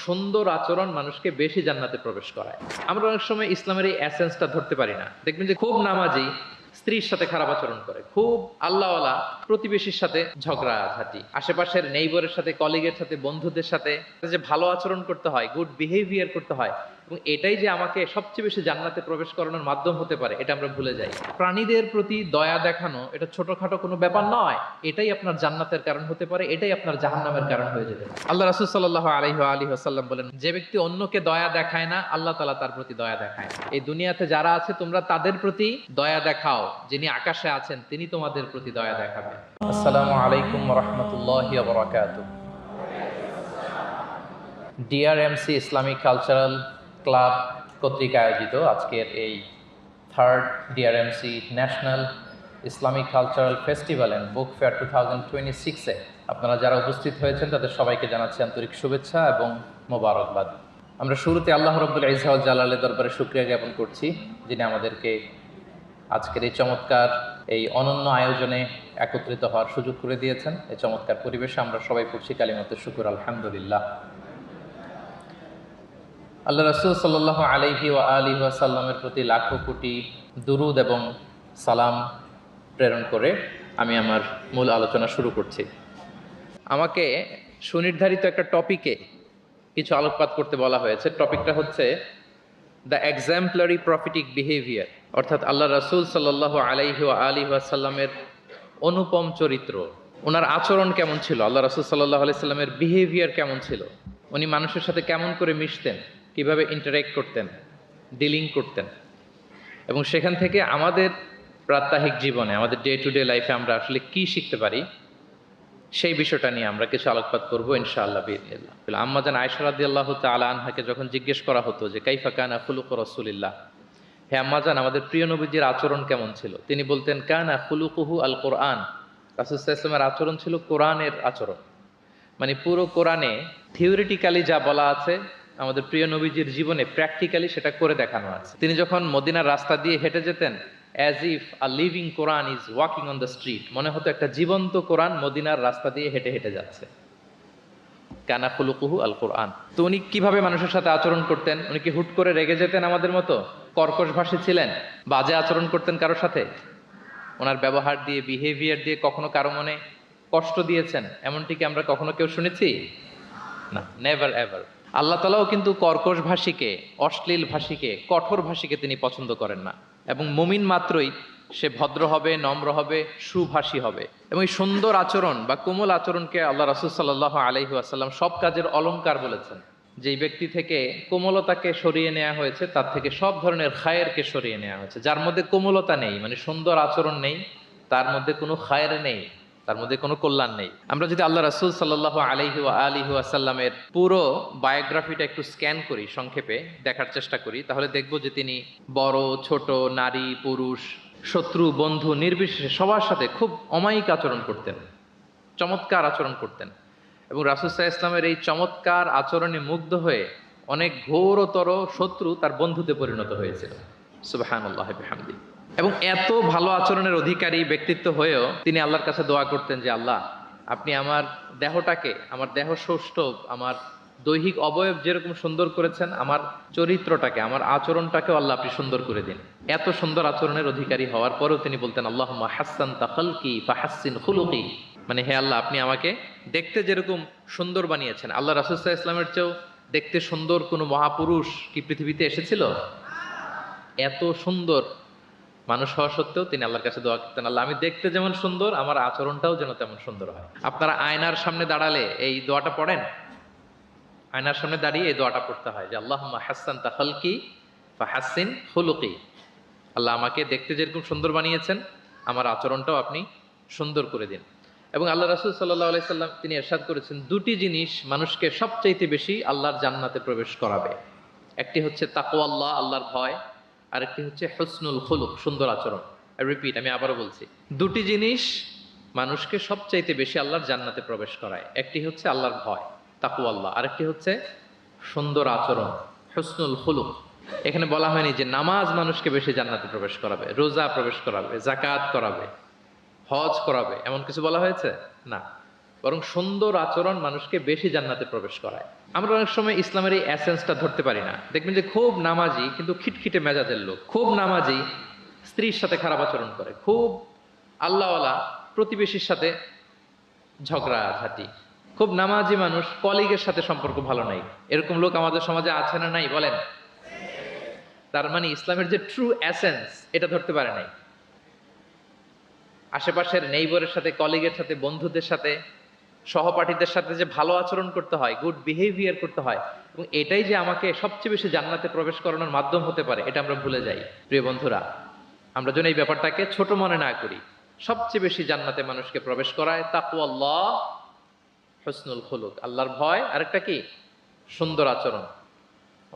সুন্দর আচরণ মানুষকে বেশি জান্নাতে প্রবেশ করায়। আমরা অনেক সময় ইসলামের এই এসেন্সটা ধরতে পারি না। দেখবেন যে খুব নামাজি স্ত্রীর সাথে খারাপ আচরণ করে, খুব আল্লাহওয়ালা প্রতিবেশীর সাথে ঝগড়াঝাটি, আশেপাশের নেইবরের সাথে, কলিগের সাথে, বন্ধুদের সাথে যে ভালো আচরণ করতে হয়, গুড বিহেভিয়ার করতে হয়, এবং এটাই যে আমাকে সবচেয়ে বেশি জান্নাতে প্রবেশ করানোর মাধ্যম হতে পারে, এটা আমরা ভুলে যাই। প্রাণীদের প্রতি দয়া দেখানো এটা ছোটখাটো কোনো ব্যাপার নয়, এটাই আপনার জান্নাতের কারণ হতে পারে, এটাই আপনার জাহান্নামের কারণ হয়ে যেতে পারে। আল্লাহ রাসূল সাল্লাল্লাহু আলাইহি ওয়াসাল্লাম বলেন, যে ব্যক্তি অন্যকে দয়া দেখায় না, আল্লাহ তাআলা তার প্রতি দয়া দেখায় না। এই দুনিয়াতে যারা আছে তোমরা তাদের প্রতি দয়া দেখাও, যিনি আকাশে আছেন তিনি তোমাদের প্রতি দয়া দেখাবেন। আসসালামু আলাইকুম ওয়া রাহমাতুল্লাহি ওয়া বারাকাতুহু। ডিআরএমসি ইসলামিক কালচারাল ক্লাব কর্তৃক আয়োজিত আজকের এই third DRMC national Islamic cultural festival and book fair 2026-এ আপনারা যারা উপস্থিত হয়েছেন তাদের সবাইকে জানাচ্ছি আন্তরিক শুভেচ্ছা এবং মোবারকবাদ। আমরা শুরুতে আল্লাহ রাব্বুল ইজ্জত ওয়াল জালালের দরবারে শুকরিয়া জ্ঞাপন করছি, যিনি আমাদেরকে আজকের এই চমৎকার এই অনন্য আয়োজনে একত্রিত হওয়ার সুযোগ করে দিয়েছেন। এই চমৎকার পরিবেশে আমরা সবাই পড়ছি কালিমাতুশ শুকর, আলহামদুলিল্লাহ। আল্লাহ রাসূল সাল্লাল্লাহু আলাইহি ওয়া আলিহি ওয়াসাল্লামের প্রতি লাখো কোটি দুরুদ এবং সালাম প্রেরণ করে আমি আমার মূল আলোচনা শুরু করছি। আমাকে সুনির্ধারিত একটা টপিকে কিছু আলোকপাত করতে বলা হয়েছে। টপিকটা হচ্ছে দ্য এক্সাম্পলারি প্রফিটিক বিহেভিয়ার, অর্থাৎ আল্লাহ রাসূল সাল্লাল্লাহু আলাইহি ওয়া আলিহি ওয়াসাল্লামের অনুপম চরিত্র। ওনার আচরণ কেমন ছিল, আল্লাহ রাসূল সাল্লাল্লাহু আলাইহি সাল্লামের বিহেভিয়ার কেমন ছিল, উনি মানুষের সাথে কেমন করে মিশতেন, কিভাবে ইন্টারেক্ট করতেন, ডিলিং করতেন, এবং সেখান থেকে আমাদের প্রাত্যহিক জীবনে, আমাদের ডে টু ডে লাইফে আমরা আসলে কি শিখতে পারি, সেই বিষয়টা নিয়ে আমরা কিছু আলোকপাত করবো ইনশাআল্লাহ বিইذনিল্লাহ। আম্মা জান আয়েশা রাদিয়াল্লাহু তাআলা আনহাকে যখন জিজ্ঞেস করা হতো যে কাইফা কানা খুলুকু রাসূলিল্লাহ, হে আম্মা জান আমাদের প্রিয় নবীজির আচরণ কেমন ছিল, তিনি বলতেন কানা খুলুকুহু আল কোরআন, রাসূল সাল্লাল্লাহু আলাইহি ওয়াসাল্লামের আচরণ ছিল কোরআনের আচরণ। মানে পুরো কোরআনে থিওরিটিক্যালি যা বলা আছে আমাদের প্রিয় নবীজির জীবনে প্র্যাকটিক্যালি সেটা করে দেখানো আছে। তিনি যখন মদিনার রাস্তা দিয়ে হেঁটে যেতেন, as if a living Quran is walking on the street, মনে হতো একটা জীবন্ত কোরআন মদিনার রাস্তা দিয়ে হেঁটে হেঁটে যাচ্ছে। কানা খুলুকুহু আল কোরআন। তো উনি কিভাবে মানুষের সাথে আচরণ করতেন? উনি কি হুট করে রেগে যেতেন আমাদের মতো? কর্কশ ভাষী ছিলেন? বাজে আচরণ করতেন কারোর সাথে? ওনার ব্যবহার দিয়ে, বিহেভিয়ার দিয়ে কখনো কারো মনে কষ্ট দিয়েছেন এমনটি কি আমরা কখনো কেউ শুনেছি? না, নেভার এভার। আল্লাহ তাআলাও কিন্তু কর্কশ ভাষীকে, অশ্লীল ভাষীকে, কঠোর ভাষীকে তিনি পছন্দ করেন না, এবং মুমিন মাত্রই সে ভদ্র হবে, নম্র হবে, সুভাষী হবে। এবং এই সুন্দর আচরণ বা কোমল আচরণকে আল্লাহ রাসূল সাল্লাল্লাহু আলাইহি ওয়াসাল্লাম সব কাজের অলংকার বলেছেন। যেই ব্যক্তি থেকে কোমলতাকে সরিয়ে নেওয়া হয়েছে তার থেকে সব ধরনের খায়েরকে সরিয়ে নেওয়া হয়েছে। যার মধ্যে কোমলতা নেই, মানে সুন্দর আচরণ নেই, তার মধ্যে কোনো খায়ের নেই, তার মধ্যে কোনো কল্যাণ নেই। আমরা যদি আল্লাহ রাসূল সাল্লাল্লাহু আলাইহি ওয়া আলিহি ওয়াসাল্লামের পুরো বায়োগ্রাফিটা একটু স্ক্যান করি, সংক্ষেপে দেখার চেষ্টা করি, তাহলে দেখব যে তিনি বড় ছোট, নারী পুরুষ, শত্রু বন্ধু নির্বিশেষে সবার সাথে খুব অমায়িক আচরণ করতেন, চমৎকার আচরণ করতেন। এবং রাসূল সাল্লাল্লাহু আলাইহি ওয়াসাল্লামের এই চমৎকার আচরণে মুগ্ধ হয়ে অনেক ঘোরতর শত্রু তার বন্ধুতে পরিণত হয়েছিল। সুবহানাল্লাহি ওয়া বিহামদিহি। এবং এত ভালো আচরণের অধিকারী ব্যক্তিত্ব হয়েও তিনি আল্লাহর কাছে দোয়া করতেন যে আল্লাহ, আপনি আমার দেহটাকে, আমার দেহ সৌষ্ঠব, আমার দৈহিক অবয়ব যেরকম সুন্দর করেছেন, আমার চরিত্রটাকে, আমার আচরণটাকেও আল্লাহ আপনি সুন্দর করে দিন। এত সুন্দর আচরণের অধিকারী হওয়ার পরেও তিনি বলতেন আল্লাহুম্মা হাসসানতা খালকি ফাহাসসিন খুলুকি, মানে হে আল্লাহ, আপনি আমাকে দেখতে যেরকম সুন্দর বানিয়েছেন, আল্লাহ রাসূল সাল্লাল্লাহু আলাইহি ওয়াসাল্লামের চেয়েও দেখতে সুন্দর কোনো মহাপুরুষ কি পৃথিবীতে এসেছিল? এত সুন্দর মানুষ হওয়া সত্ত্বেও তিনি আল্লাহর কাছে দোয়া করতেন, আল্লাহ আমি দেখতে যেমন সুন্দর, আমার আচরণটাও যেন তেমন সুন্দর হয়। আপনারা আয়নার সামনে দাঁড়ালে এই দোয়াটা পড়েন? আয়নার সামনে দাঁড়িয়ে এই দোয়াটা পড়তে হয় যে আল্লাহুম্মা হাসসানতা খালকি ফাহাসসিন খুলুকি, আল্লাহ আমাকে দেখতে যেরকম সুন্দর বানিয়েছেন, আমার আচরণটাও আপনি সুন্দর করে দিন। এবং আল্লাহ রাসূল সাল্লাল্লাহু আলাইহি সাল্লাম তিনি ইরশাদ করেছেন, দুটি জিনিস মানুষকে সবচাইতে বেশি আল্লাহর জান্নাতে প্রবেশ করাবে। একটি হচ্ছে তাকওয়াল্লাহ, আল্লাহর ভয়, আরেকটি হচ্ছে হুসনুল খুলুক, সুন্দর আচরণ। রিপিট, আমি আবারও বলছি, দুটি জিনিস মানুষকে সবচাইতে বেশি আল্লাহর জান্নাতে প্রবেশ করায়। একটি হচ্ছে আল্লাহর ভয়, তাকওয়াল্লাহ, আরেকটি হচ্ছে সুন্দর আচরণ, হুসনুল খুলুক। এখানে বলা হয়নি যে নামাজ মানুষকে বেশি জান্নাতে প্রবেশ করাবে, রোজা প্রবেশ করাবে, যাকাত করাবে, হজ করাবে, এমন কিছু বলা হয়েছে? না। বরং সুন্দর আচরণ মানুষকে বেশি জান্নাতে প্রবেশ করায়। আমরা অনেক সময় ইসলামের এই এসেন্সটা ধরতে পারি না। দেখবেন যে খুব নামাজি কিন্তু খিটখিটে মেজাজের লোক, খুব নামাজি স্ত্রীর সাথে খারাপ আচরণ করে, খুব আল্লাহওয়ালা প্রতিবেশীর সাথে ঝগড়াঝাটি, খুব নামাজি মানুষ কলিগের সাথে সম্পর্ক ভালো নাই। এরকম লোক আমাদের সমাজে আছে না নাই বলেন? তার মানে ইসলামের যে ট্রু এসেন্স এটা ধরতে পারে নাই। আশেপাশের নেইবরের সাথে, কলিগের সাথে, বন্ধুদের সাথে, সহপাঠীদের সাথে যে ভালো আচরণ করতে হয়, গুড বিহেভিয়ার করতে হয়, এবং এটাই যে আমাকে সবচেয়ে বেশি জান্নাতে প্রবেশ করানোর মাধ্যম হতে পারে, এটা আমরা ভুলে যাই। প্রিয় বন্ধুরা, আমরা যেন এই ব্যাপারটাকে ছোট মনে না করি। সবচেয়ে বেশি জান্নাতে মানুষকে প্রবেশ করায় তাকওয়াল্লাহ, হুসনুল খুলুক, আল্লাহর ভয়, আরেকটা কি সুন্দর আচরণ।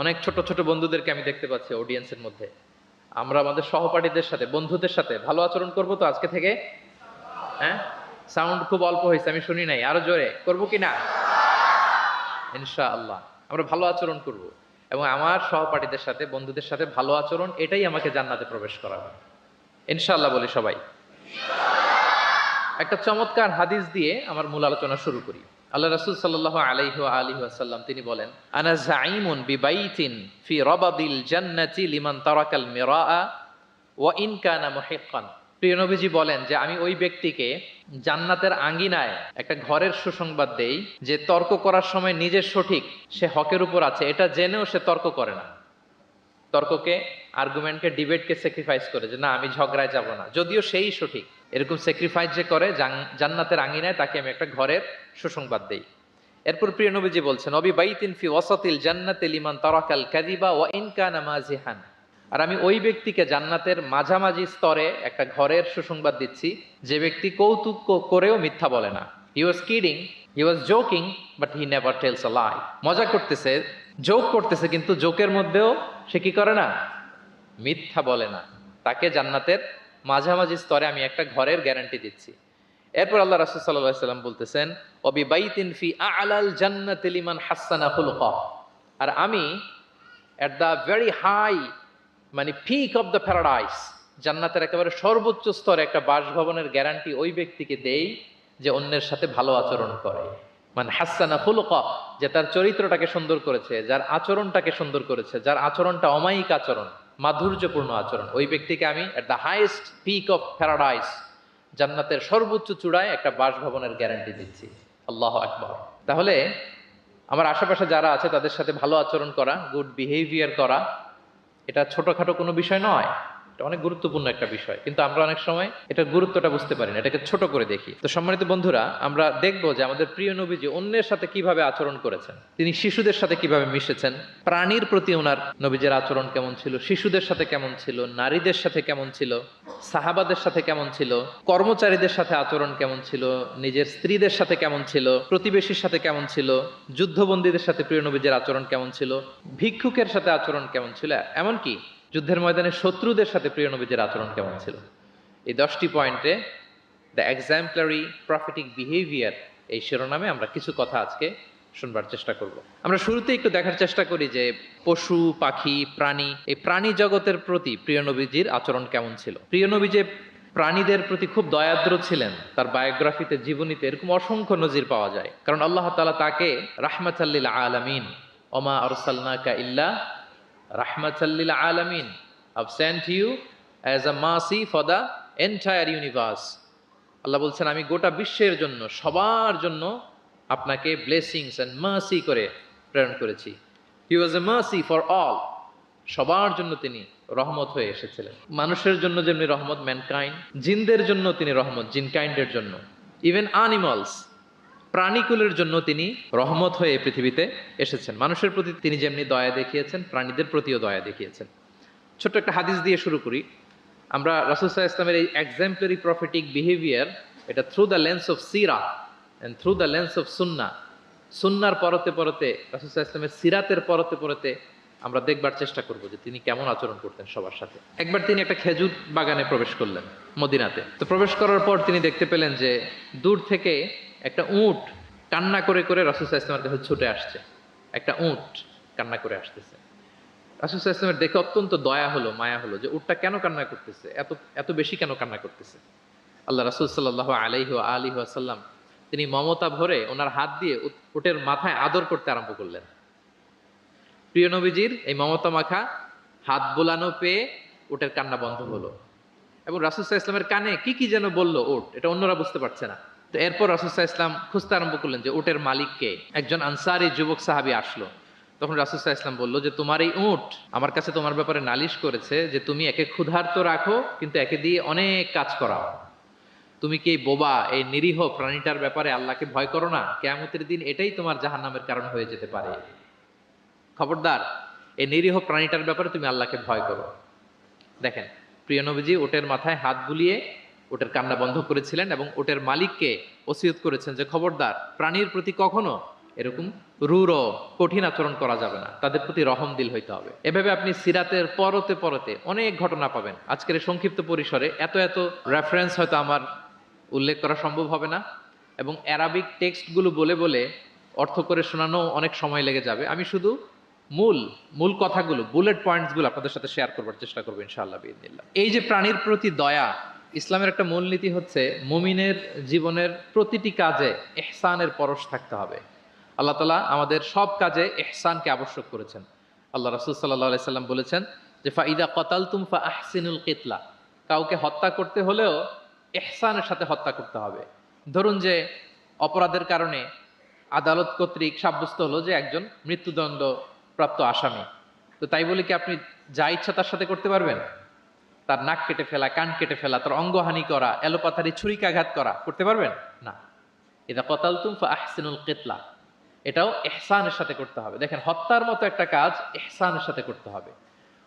অনেক ছোট ছোট বন্ধুদেরকে আমি দেখতে পাচ্ছি অডিয়েন্সের মধ্যে। আমরা আমাদের সহপাঠীদের সাথে, বন্ধুদের সাথে ভালো আচরণ করব তো আজকে থেকে? হ্যাঁ, সাউন্ড খুব অল্প হয়েছে, আমি শুনি নাই, আরো জোরে করবো কি না? ইনশাআল্লাহ আমরা ভালো আচরণ করব, এবং আমার সহপাঠীদের সাথে, বন্ধুদের সাথে ভালো আচরণ, এটাই আমাকে জান্নাতে প্রবেশ করাবে ইনশাআল্লাহ। বলি সবাই। একটা চমৎকার হাদিস দিয়ে আমার মূল আলোচনা শুরু করি। আল্লাহ রাসূল সাল্লাল্লাহু আলাইহি ওয়া আলিহি ওয়াসাল্লাম তিনি বলেন, আনা যাঈমুন বিবাইতিন ফি রাবাদিল জান্নাতি লিমান তারাকাল মিরাআ ওয়া ইন কানা মুহিক্কান। প্রিয় নবীজি বলেন যে আমি ওই ব্যক্তিকে জান্নাতের আঙ্গিনায় একটা ঘরের সুসংবাদ দেই যে তর্ক করার সময় নিজের সঠিক, সে হকের উপর আছে, এটা জেনেও সে তর্ক করে না। তর্ককে, আর্গুমেন্টকে, ডিবেটকে স্যাক্রিফাইস করে যে না আমি ঝগড়ায় যাব না, যদিও সেই সঠিক, এরকম স্যাক্রিফাইস যে করে জান্নাতের আঙিনায় তাকে আমি একটা ঘরের সুসংবাদ দেই। এরপর প্রিয় নবীজি বলছেন, অবি বাইতিন ফি ওয়াসাতিল জান্নাতি লিমান তারাকাল কাযিবা ওয়া ইন কানা মাজিহান। আর আমি ওই ব্যক্তিকে জান্নাতের মাঝামাঝি স্তরে একটা ঘরের সুসংবাদ দিচ্ছি যে ব্যক্তি কৌতুক করেও মিথ্যা বলে না। He was kidding, he was joking, but he never tells a lie. মজা করতেছে, জোক করতেছে, কিন্তু জোকের মধ্যেও সে কি করে না? মিথ্যা বলে না। তাকে জান্নাতের মাঝামাঝি স্তরে আমি একটা ঘরের গ্যারান্টি দিচ্ছি। এরপর আল্লাহ রাসূল সাল্লাল্লাহু আলাইহি সাল্লাম বলতেছেন, ওয়াবি বাইতিন ফি আ'লাল জান্নাতি লিমান হাসানা খুলুকা। আর আমি এট দ্য ভেরি হাই, মানে পিক অফ দ্য প্যারাডাইস, জান্নাতের একেবারে সর্বোচ্চ স্তরে একটা বাসভবনের গ্যারান্টি ওই ব্যক্তিকে দেই যে অন্যের সাথে ভালো আচরণ করে। মানে হাসানা খুলুকা, যে তার চরিত্রটাকে সুন্দর করেছে, যার আচরণটাকে সুন্দর করেছে, যার আচরণটা অমায়িক আচরণ, মাধুর্যপূর্ণ আচরণ, ওই ব্যক্তিকে আমি at the highest peak of paradise, জান্নাতের সর্বোচ্চ চূড়ায় একটা বাসভবনের গ্যারান্টি দিচ্ছি। আল্লাহু আকবার। তাহলে আমার আশেপাশে যারা আছে তাদের সাথে ভালো আচরণ করা, গুড বিহেভিয়ার করা, এটা ছোটখাটো কোনো বিষয় নয়, এটা অনেক গুরুত্বপূর্ণ একটা বিষয়। কিন্তু আমরা অনেক সময় এটার গুরুত্বটা বুঝতে পারি না, এটাকে ছোট করে দেখি। তো সম্মানিত বন্ধুরা, আমরা দেখবো যে আমাদের প্রিয় নবীজি অন্যের সাথে কিভাবে আচরণ করেছেন। তিনি শিশুদের সাথে কিভাবে মিশেছেন, প্রাণীর প্রতি ওনার নবীজের আচরণ কেমন ছিল, শিশুদের সাথে কেমন ছিল, নারীদের সাথে কেমন ছিল, সাহাবাদের সাথে কেমন ছিল, কর্মচারীদের সাথে আচরণ কেমন ছিল, নিজের স্ত্রীদের সাথে কেমন ছিল, প্রতিবেশীর সাথে কেমন ছিল, যুদ্ধবন্দীদের সাথে প্রিয় নবীজের আচরণ কেমন ছিল, ভিক্ষুকের সাথে আচরণ কেমন ছিল, এমনকি যুদ্ধের ময়দানে শত্রুদের সাথে প্রিয় নবীজের আচরণ কেমন ছিল। এই 10টি পয়েন্টে দ্য এক্সাম্পলারি প্রফেটিক বিহেভিয়ার এই শিরোনামে আমরা কিছু কথা আজকে শুনবার চেষ্টা করব। আমরা শুরুতে একটু দেখার চেষ্টা করি যে পশু, পাখি, প্রাণী, এই প্রাণী জগতের প্রতি প্রিয় নবীজির আচরণ কেমন ছিল। প্রিয় নবী যে প্রাণীদের প্রতি খুব দয়াদ্র ছিলেন, তার বায়োগ্রাফিতে, জীবনীতে এরকম অসংখ্য নজির পাওয়া যায়। কারণ আল্লাহ তাআলা তাকে রাহমাতাল লিল আলামিন, ওমা আরসালনাকা ইল্লা রাহমাতাল লিল আলামিন, I've sent you as a mercy for the entire universe. আল্লাহ বলছেন আমি গোটা বিশ্বের জন্য, সবার জন্য আপনাকে ব্লেসিংস এন্ড মার্সি করে প্রেরণ করেছি। He was a mercy for all. সবার জন্য তিনি রহমত হয়ে এসেছিলেন। মানুষের জন্য যেমনি রহমত, ম্যানকাইন্ড, জিনদের জন্য তিনি রহমত, জিনকাইন্ডের জন্য, ইভেন অ্যানিমালস, প্রাণীকুলের জন্য তিনি রহমত হয়ে পৃথিবীতে এসেছেন। মানুষের প্রতি তিনি যেমনি দয়া দেখিয়েছেন, প্রাণীদের প্রতিও দয়া দেখিয়েছেন। ছোট্ট একটা হাদিস দিয়ে শুরু করি। আমরা রাসূল সাল্লাল্লাহু আলাইহি ওয়াসাল্লামের এই এক্সাম্পলারি প্রফেটিক বিহেভিয়ার, এটা থ্রু দ্য লেন্স অফ সিরা and through the lens of সুন্নাহ, সুন্নাহর পরতে পরতে, রাসূল সাল্লাল্লাহু আলাইহি ওয়াসাল্লামের সিরাতের পরতে পরতে আমরা দেখবার চেষ্টা করব যে তিনি কেমন আচরণ করতেন সবার সাথে। একবার তিনি একটা খেজুর বাগানে প্রবেশ করলেন মদিনাতে। তো প্রবেশ করার পর তিনি দেখতে পেলেন যে দূর থেকে একটা উট কান্না করে করে রাসূল সাল্লাল্লাহু আলাইহি ওয়াসাল্লামের কাছে ছুটে আসছে। একটা উট কান্না করে আসতেছে। রাসূল সাল্লাল্লাহু আলাইহি ওয়াসাল্লামের দেখে অত্যন্ত দয়া হলো, মায়া হলো যে উটটা কেন কান্না করতেছে, এত এত বেশি কেন কান্না করতেছে। আল্লাহ রাসূল সাল্লাল্লাহু আলাইহি ওয়া আলিহি ওয়াসাল্লাম তিনি মমতা ভরে ওনার হাত দিয়ে উটের মাথায় আদর করতে আরম্ভ করলেন। প্রিয় নবীজির এই মমতা মাখা হাত বোলানো পেয়ে উটের কান্না বন্ধ হলো, এবং রাসূল সাল্লাল্লাহু আলাইহি ইসলামের কানে কি কি যেন বললো উট, এটা অন্যরা বুঝতে পারছে না। তো এরপর রাসূল সাল্লাল্লাহু আলাইহি ইসলাম খুঁজতে আরম্ভ করলেন যে উটের মালিককে। একজন আনসারী যুবক সাহাবী আসলো। তখন রাসূল সাল্লাল্লাহু আলাইহি ইসলাম বললো যে তোমার এই উট আমার কাছে তোমার ব্যাপারে নালিশ করেছে যে তুমি একে ক্ষুধার্ত রাখো কিন্তু একে দিয়ে অনেক কাজ করাও। তুমি কি এই বোবা এই নিরীহ প্রাণীটার ব্যাপারে আল্লাহকে ভয় করো না? কিয়ামতের দিন এটাই তোমার জাহান্নামের কারণ হয়ে যেতে পারে। খবরদার, এই নিরীহ প্রাণীটার ব্যাপারে তুমি আল্লাহকে ভয় করো। দেখেন, প্রিয় নবীজি উটের মাথায় হাত বুলিয়ে উটের কান্না বন্ধ করেছিলেন এবং উটের মালিককে ওসিয়ত করেছেন যে খবরদার, প্রাণীর প্রতি কখনো এরকম রূঢ় কঠিন আচরণ করা যাবে না, তাদের প্রতি রহম দিল হইতে হবে। এভাবে আপনি সিরাতের পরতে পরতে অনেক ঘটনা পাবেন। আজকের এই সংক্ষিপ্ত পরিসরে এত এত রেফারেন্স হয়তো আমার উল্লেখ করা সম্ভব হবে না, এবং অ্যারাবিক টেক্সটগুলো বলে বলে অর্থ করে শোনানো অনেক সময় লেগে যাবে। আমি শুধু মূল মূল কথাগুলো, বুলেট পয়েন্টসগুলো আপনাদের সাথে শেয়ার করবার চেষ্টা করবো ইনশাআল্লাহ বিইذনিল্লাহ। এই যে প্রাণীর প্রতি দয়া, ইসলামের একটা মূলনীতি হচ্ছে মুমিনের জীবনের প্রতিটি কাজে ইহসানের পরশ থাকতে হবে। আল্লাহ তাআলা আমাদের সব কাজে ইহসানকে আবশ্যক করেছেন। আল্লাহ রাসূল সাল্লাল্লাহু আলাইহি সাল্লাম বলেছেন যে ফাইদা কতালতুম ফাআহসিনুল কিতলা, কাউকে হত্যা করতে হলেও ইহসানের সাথে হত্যা করতে হবে। ধরুন যে অপরাধের কারণে আদালত কর্তৃক সাব্যস্ত হলো যে একজন মৃত্যুদণ্ড প্রাপ্ত আসামি, তো তাই বলে কি আপনি যা ইচ্ছা তার সাথে করতে পারবেন? তার নাক কেটে ফেলা, কান কেটে ফেলা, তার অঙ্গহানি করা, এলোপাথারি ছুরিকাঘাত করা করতে পারবেন না। ইদা কতালতুম ফাআহসিনুল কিতলা, এটাও ইহসানের সাথে করতে হবে। দেখেন, হত্যার মতো একটা কাজ ইহসানের সাথে করতে হবে।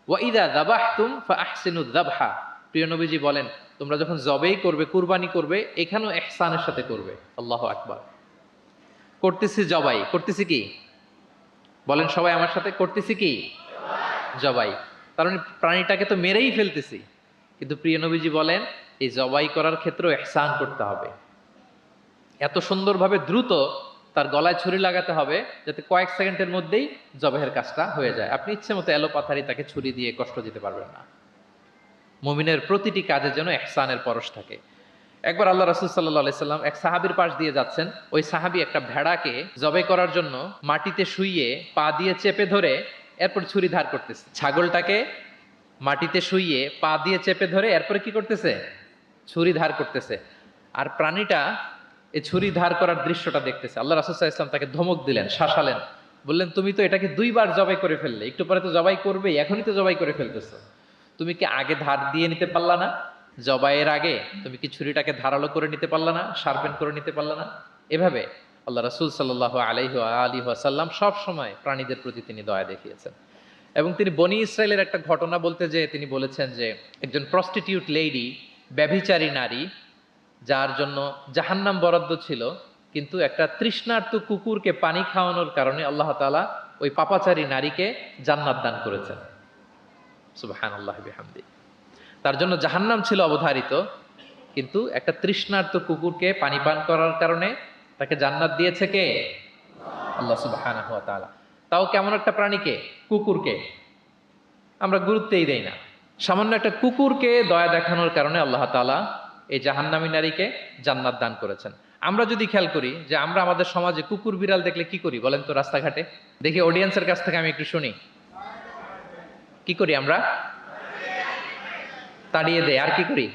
ওয়া ইদা যাবাহতুম ফাআহসিনুয যাবহা, প্রিয় নবীজি বলেন তোমরা যখন জবেই করবে, কুরবানি করবে, এখানেও ইহসানের সাথে করবে। আল্লাহু আকবার। করতেছি জবাই, করতেছি কি? বলেন সবাই আমার সাথে, করতেছি কি? জবাই। তার মানে প্রাণীটাকে তো মেরেই ফেলতেছি, কিন্তু প্রিয় নবীজি বলেন এই জবাই করার ক্ষেত্রেও ইহসান করতে হবে। এত সুন্দরভাবে দ্রুত তার গলায় ছুরি লাগাতে হবে যাতে কয়েক সেকেন্ডের মধ্যেই জবাইয়ের কাজটা হয়ে যায়। আপনি ইচ্ছে মতো এলোপাথারি তাকে ছুরি দিয়ে কষ্ট দিতে পারবেন না। মুমিনের প্রতিটি কাজের জন্য ইহসানের পরশ থাকে। একবার আল্লাহ রাসূল সাল্লাল্লাহু আলাইহি সাল্লাম এক সাহাবীর পাশ দিয়ে যাচ্ছেন। ওই সাহাবী একটা ভেড়াকে জবাই করার জন্য মাটিতে শুইয়ে পা দিয়ে চেপে ধরে এরপর ছুরি ধার করতেছে। ছাগলটাকে মাটিতে শুইয়ে পা দিয়ে চেপে ধরে এরপরে কি করতেছে? ছুরি ধার করতেছে। আর প্রাণীটা এই ছুরি ধার করার দৃশ্যটা দেখতেছে। আল্লাহ রাসূল সাল্লাল্লাহু আলাইহি ওয়াসাল্লাম তাকে ধমক দিলেন, শাসালেন, বললেন তুমি তো এটাকে 2 বার জবাই করে ফেললে, একটু পরে তো জবাই করবেই, এখনই তো জবাই করে ফেলতেছো। তুমি কি আগে ধার দিয়ে নিতে পারলা না? জবাইয়ের আগে তুমি কি ছুরিটাকে ধারালো করে নিতে পারলা না? শার্পেন করে নিতে পারলা না? এভাবে আল্লাহ রাসূল সাল্লাল্লাহু আলাইহি ওয়াসাল্লাম সব সময় প্রাণীদের প্রতি তিনি দয়া দেখিয়েছেন। এবং তিনি বনি ইসরায়েলের একটা ঘটনা বলতে যেয়ে তিনি বলেছেন যে একজন প্রস্টিটিউট লেডি, ব্যভিচারী নারী, যার জন্য জাহান্নাম বরাদ্দ ছিল, কিন্তু একটা তৃষ্ণার্ত কুকুরকে পানি খাওয়ানোর কারণে আল্লাহ তাআলা ওই পাপাচারী নারীকে জান্নাত দান করেছেন। সুবহানাল্লাহ বিহামদি। তার জন্য জাহান্নাম ছিল অবধারিত, কিন্তু একটা তৃষ্ণার্ত কুকুরকে পানি পান করার কারণে তাকে জান্নাত দিয়েছে কে? আল্লাহ সুবহানাহু ওয়া তাআলা। তাও কেমন একটা প্রাণীকে? কুকুরকে। আমরা গুরুত্বই দেই না। সামান্য একটা কুকুরকে দয়া দেখানোর কারণে আল্লাহ তাআলা এই জাহান্নামী নারীকে জান্নাত দান করেছেন। আমরা যদি খেয়াল করি যে আমরা আমাদের সমাজে কুকুর বিড়াল দেখলে কি করি বলেন তো? রাস্তাঘাটে দেখি, অডিয়েন্সের কাছ থেকে আমি একটু শুনি, কি করি আমরা? তাড়িয়ে দেয়। আর কি করি?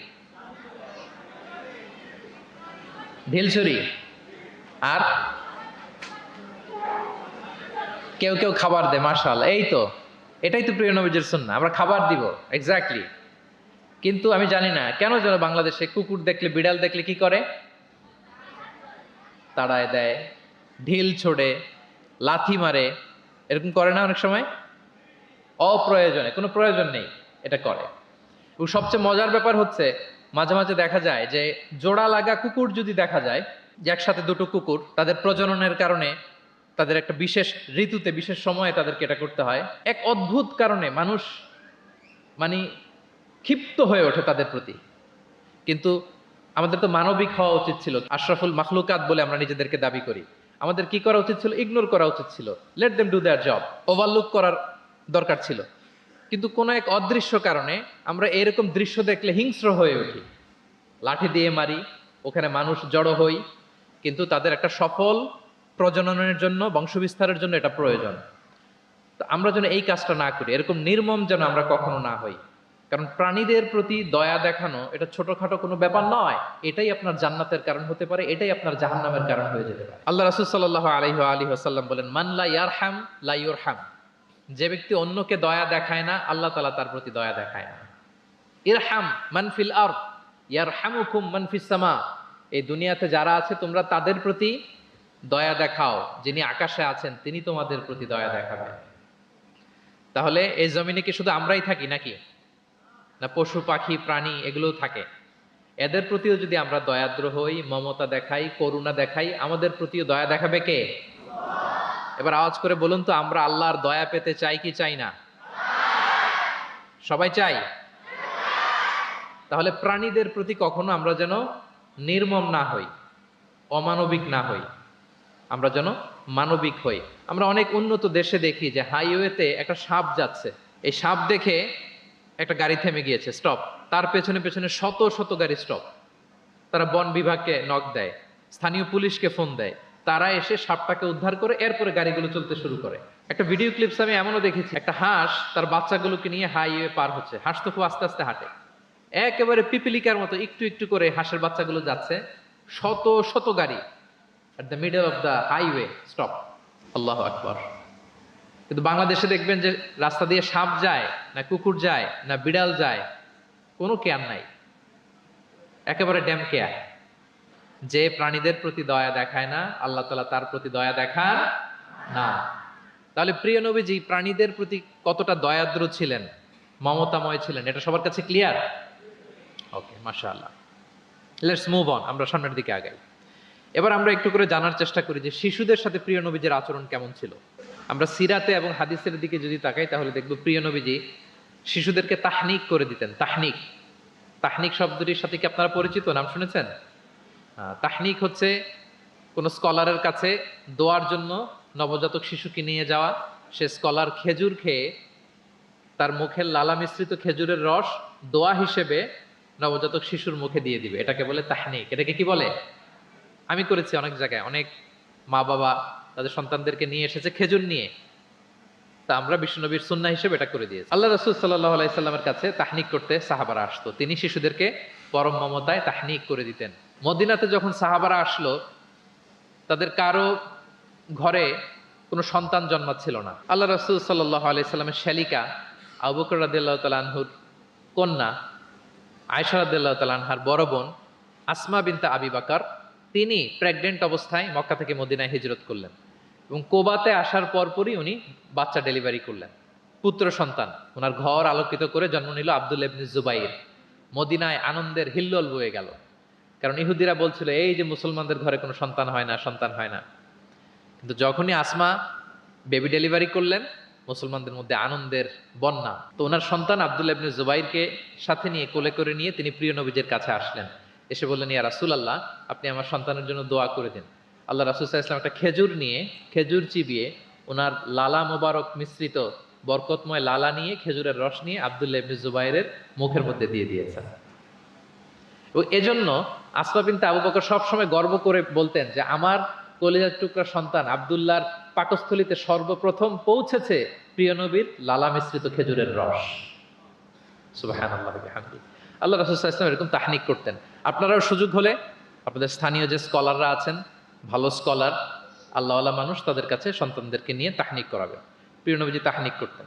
ঢিল ছুরি। আর কেউ কেউ খাবার দেয়। মাশাআল্লাহ, এই তো, এটাই তো প্রিয় নবীজির সুন্নাহ, আমরা খাবার দিব। এক্স্যাক্টলি। কিন্তু আমি জানি না কেন যেন বাংলাদেশে কুকুর দেখলে, বিড়াল দেখলে কি করে? তাড়ায় দেয়, ঢিল ছোড়ে, লাথি মারে, এরকম করে না অনেক সময়? অপ্রয়োজনে, কোনো প্রয়োজন নেই এটা করে। এবং সবচেয়ে মজার ব্যাপার হচ্ছে মাঝে মাঝে দেখা যায় যে জোড়া লাগা কুকুর যদি দেখা যায়, যে একসাথে দুটো কুকুর, তাদের প্রজননের কারণে তাদের একটা বিশেষ ঋতুতে, বিশেষ সময়ে তাদেরকে এটা করতে হয়, এক অদ্ভুত কারণে মানুষ মানে ক্ষিপ্ত হয়ে ওঠে তাদের প্রতি। কিন্তু আমাদের তো মানবিক হওয়া উচিত ছিল, আশরাফুল মাখলুকাত বলে আমরা নিজেদেরকে দাবি করি। আমাদের কি করা উচিত ছিল? ইগনোর করা উচিত ছিল, let them do there job, overlook করার দরকার ছিল। কিন্তু কোনো এক অদৃশ্য কারণে আমরা এরকম দৃশ্য দেখলে হিংস্র হয়ে উঠি, লাঠি দিয়ে মারি, ওখানে মানুষ জড়ো হই, কিন্তু তাদের একটা সফল প্রজননের জন্য, বংশবিস্তারের জন্য এটা প্রয়োজন। তো আমরা যেন এই কাজটা না করি, এরকম নির্মম যেন আমরা কখনো না হই। কারণ প্রাণীদের প্রতি দয়া দেখানো এটা ছোটখাটো কোনো ব্যাপার নয়, এটাই আপনার জান্নাতের কারণ হতে পারে, এটাই আপনার জাহান্নামের কারণ হয়ে যেতে পারে। আল্লাহ রাসূল সাল্লাল্লাহু আলাইহি ওয়াসাল্লাম বলেন, মান লা ইয়ারহাম লা ইউরহাম। যে ব্যক্তি অন্যকে দয়া দেখায় না, আল্লাহ তাআলা তার প্রতি দয়া দেখায় না। ইরহাম মান ফিল আরদ ইয়ারহামুকুম মান ফিস সামা। এই দুনিয়াতে যারা আছে তোমরা তাদের প্রতি দয়া দেখাও, যিনি আকাশে আছেন তিনি তোমাদের প্রতি দয়া দেখাবেন। তাহলে এই জমিনে কি শুধু আমরাই থাকি নাকি? না পশু পাখি প্রাণী এগুলোও থাকে। এদের প্রতিও যদি আমরা দয়াদ্র হই, মমতা দেখাই, করুণা দেখাই, আমাদের প্রতিও দয়া দেখাবে কে? এবার আওয়াজ করে বলুন তো, আমরা আল্লাহর দয়া পেতে চাই কি চাই না? সবাই চাই। তাহলে প্রাণীদের প্রতি কখনো আমরা যেন নির্মম না হই, অমানবিক না হই, আমরা যেন মানবিক হই। আমরা অনেক উন্নত দেশে দেখি যে হাইওয়েতে একটা সাপ যাচ্ছে, এই সাপ দেখে একটা গাড়ি থেমে গিয়েছে, স্টপ। তার পেছনে পেছনে শত শত গাড়ি স্টপ। তারা বন বিভাগকে নক দেয়, স্থানীয় পুলিশকে ফোন দেয়, তারা এসে সাপটাকে উদ্ধার করে এরপরে গাড়িগুলো চলতে শুরু করে। একটা ভিডিও ক্লিপস আমি এমনও দেখেছি, একটা হাঁস তার বাচ্চাগুলোকে নিয়ে হাইওয়ে পার হচ্ছে। হাঁস তো খুব আস্তে আস্তে হাঁটে, একেবারে পিপিলিকার মতো একটু একটু করে হাঁসের বাচ্চাগুলো যাচ্ছে, শত শত গাড়ি at the middle of the highway stop. আল্লাহু আকবার। কিন্তু বাংলাদেশে দেখবেন যে রাস্তা দিয়ে সাপ যায় না, কুকুর যায় না, বিড়াল যায়, কোনো কেয়ার নাই, একেবারে ড্যাম কেয়ার। যে প্রাণীদের প্রতি দয়া দেখায় না, আল্লাহ তাআলা তার প্রতি দয়া দেখান না। তাহলে প্রিয় নবীজি প্রাণীদের প্রতি কতটা দয়াদ্র ছিলেন, মমতাময় ছিলেন, এটা সবার কাছে ক্লিয়ার? ওকে, মাশাআল্লাহ। লেটস মুভ অন, আমরা সামনের দিকে আগাই। এবার আমরা একটু করে জানার চেষ্টা করি যে শিশুদের সাথে প্রিয় নবীজির আচরণ কেমন ছিল। আমরা সিরাতে এবং হাদিসের দিকে যদি তাকাই তাহলে দেখব প্রিয় নবীজি শিশুদেরকে তাহনিক করে দিতেন। তাহনিক, তাহনিক শব্দটির সাথে কি আপনারা পরিচিত? নাম শুনেছেন? তাহনিক হচ্ছে কোন স্কলারের কাছে দোয়ার জন্য নবজাতক শিশুকে নিয়ে যাওয়া। সে স্কলার খেজুর খেয়ে তার মুখের লালা মিশ্রিত খেজুরের রস দোয়া হিসেবে নবজাতক শিশুর মুখে দিয়ে দিবে, এটাকে বলে তাহনিক। এটাকে কি বলে? আমি করেছি অনেক জায়গায়, অনেক মা বাবা তাদের সন্তানদেরকে নিয়ে এসেছে খেজুর নিয়ে, তা আমরা বিশ্বনবীর সুন্নাহ হিসেবে এটা করে দিয়েছি। আল্লাহ রাসূল সাল্লাল্লাহু আলাইহি সাল্লামের কাছে তাহনিক করতে সাহাবারা আসতো, তিনি শিশুদেরকে পরম মমতায় তাহনিক করে দিতেন। মদিনাতে যখন সাহাবারা আসলো, তাদের কারো ঘরে কোনো সন্তান জন্মাচ্ছিল না। আল্লাহ রাসূল সাল্লাল্লাহু আলাইহি সাল্লামের শ্যালিকা আবু বকর রাদিয়াল্লাহু তাআলা আনহুর কন্যা আয়েশা রাদিয়াল্লাহু তাআলা আনহার বড় বোন আসমা বিনতে আবি বকর, তিনি প্রেগনেন্ট অবস্থায় মক্কা থেকে মদিনায় হিজরত করলেন এবং কোবাতে আসার পরপরই উনি বাচ্চা ডেলিভারি করলেন, পুত্র সন্তান। ওনার ঘর আলোকিত করে জন্ম নিল আব্দুল্লাহ ইবনে জুবাইর। মদিনায় আনন্দের হিল্লোল বয়ে গেল, কারণ ইহুদিরা বলছিল এই যে মুসলমানদের ঘরে কোনো সন্তান হয় না, সন্তান হয় না। কিন্তু যখনই আসমা বেবি ডেলিভারি করলেন, মুসলমানদের মধ্যে আনন্দের বন্যা। তো ওনার সন্তান আব্দুল্লাহ ইবনে জুবাইরকে সাথে নিয়ে কোলে করে নিয়ে তিনি প্রিয় নবীজের কাছে আসলেন। এসে বললেন, ইয়া রাসূলুল্লাহ, আপনি আমার সন্তানের জন্য দোয়া করে দিন। আল্লাহ রাসূল সাল্লাল্লাহু আলাইহি ওয়াসাল্লাম একটা খেজুর নিয়ে, খেজুর চিবিয়ে ওনার লালা মোবারক মিশ্রিত বরকতময় লালা নিয়ে, খেজুরের রস নিয়ে আব্দুল্লাহ ইবনে জুবাইরের মুখের মধ্যে দিয়ে দিয়েছেন। ও এজন্য আসমা বিনতে আবু বকর সবসময় গর্ব করে বলতেন যে আমার কলিজার টুকরা সন্তান আব্দুল্লাহর পাকস্থলীতে সর্বপ্রথম পৌঁছেছে প্রিয় নবীর লালা মিশ্রিত খেজুরের রস। সুবহানাল্লাহ ওয়া বিহামদিহি। আল্লাহ রাসূল সাল্লাল্লাহু আলাইহি ওয়াসাল্লাম এরকম তাহনিক করতেন। আপনারাও সুযোগ হলে আপনাদের স্থানীয় যে স্কলাররা আছেন, ভালো স্কলার, আল্লাহওয়ালা মানুষ, তাদের কাছে সন্তানদেরকে নিয়ে তাহনিক করাবেন। প্রিয় নবীজি তাহনিক করতেন।